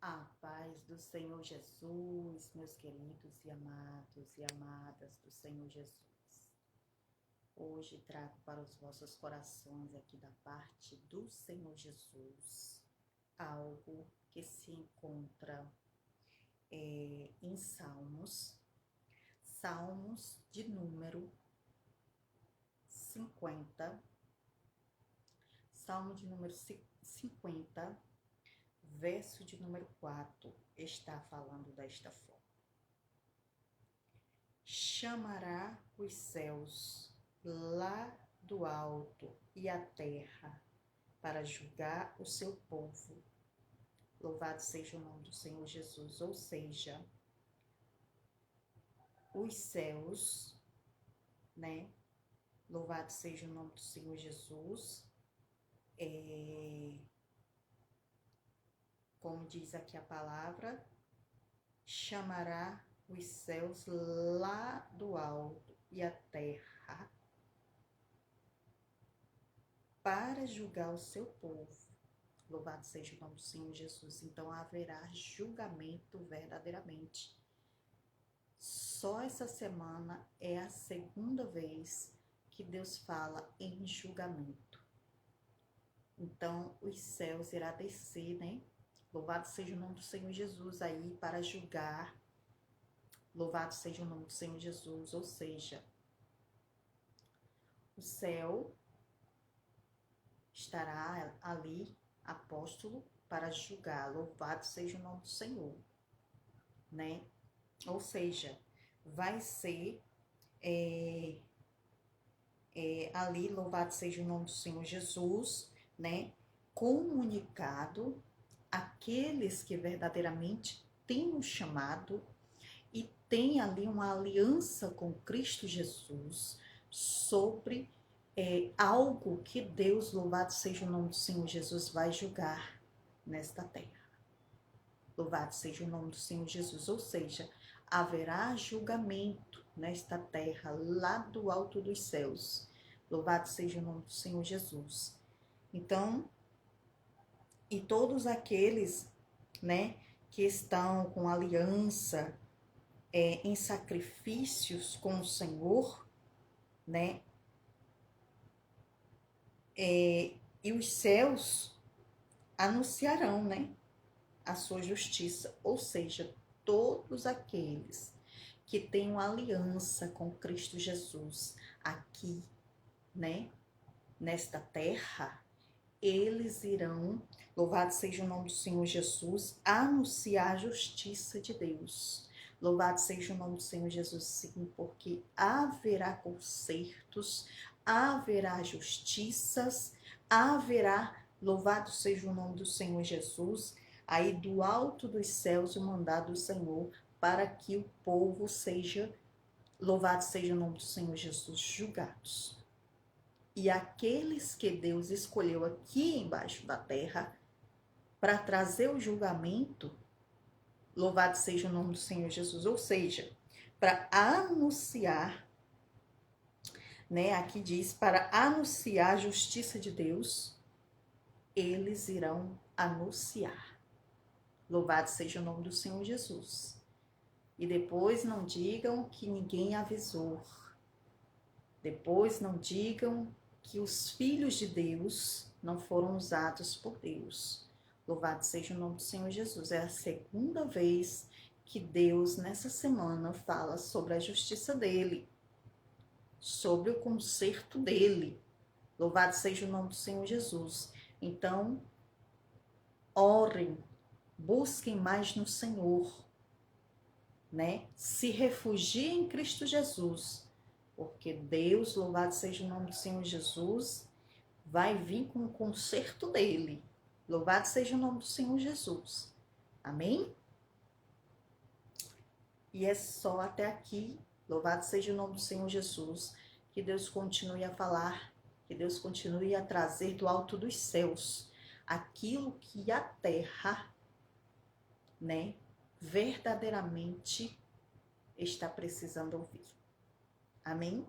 A paz do Senhor Jesus, meus queridos e amados e amadas do Senhor Jesus. Hoje trago para os vossos corações aqui da parte do Senhor Jesus algo que se encontra em Salmos de número 50, Salmo de número 50, verso de número 4, está falando desta forma: chamará os céus lá do alto e a terra para julgar o seu povo. Louvado seja o nome do Senhor Jesus. Ou seja, os céus, né? Louvado seja o nome do Senhor Jesus. Como diz aqui a palavra, chamará os céus lá do alto e a terra para julgar o seu povo. Louvado seja o nome do Senhor Jesus. Então haverá julgamento verdadeiramente. Só essa semana é a segunda vez que Deus fala em julgamento. Então os céus irá descer, né? Louvado seja o nome do Senhor Jesus aí para julgar. Louvado seja o nome do Senhor Jesus. Ou seja, o céu estará ali, apóstolo, para julgar. Louvado seja o nome do Senhor, né? Ou seja, vai ser ali, louvado seja o nome do Senhor Jesus, né? Comunicado àqueles que verdadeiramente têm um chamado e tem ali uma aliança com Cristo Jesus sobre algo que Deus, louvado seja o nome do Senhor Jesus, vai julgar nesta terra. Louvado seja o nome do Senhor Jesus. Ou seja, haverá julgamento nesta terra, lá do alto dos céus. Louvado seja o nome do Senhor Jesus. Então, e todos aqueles, né, que estão com aliança em sacrifícios com o Senhor, né, e os céus anunciarão, né, a sua justiça. Ou seja, todos aqueles que têm uma aliança com Cristo Jesus aqui, né, nesta terra, eles irão, louvado seja o nome do Senhor Jesus, anunciar a justiça de Deus. Louvado seja o nome do Senhor Jesus, sim, porque haverá consertos, haverá justiças, haverá, louvado seja o nome do Senhor Jesus, aí do alto dos céus o mandado do Senhor, para que o povo seja, louvado seja o nome do Senhor Jesus, julgados. E aqueles que Deus escolheu aqui embaixo da terra para trazer o julgamento, louvado seja o nome do Senhor Jesus, ou seja, para anunciar, né, aqui diz, para anunciar a justiça de Deus, eles irão anunciar. Louvado seja o nome do Senhor Jesus. E depois não digam que ninguém avisou. Depois não digam que os filhos de Deus não foram usados por Deus. Louvado seja o nome do Senhor Jesus. É a segunda vez que Deus, nessa semana, fala sobre a justiça dele, sobre o conserto dele. Louvado seja o nome do Senhor Jesus. Então, orem, busquem mais no Senhor, né? Se refugiem em Cristo Jesus, porque Deus, louvado seja o nome do Senhor Jesus, vai vir com o conserto dele. Louvado seja o nome do Senhor Jesus. Amém? E é só até aqui. Louvado seja o nome do Senhor Jesus. Que Deus continue a falar, que Deus continue a trazer do alto dos céus aquilo que a terra, né, verdadeiramente está precisando ouvir. Amém?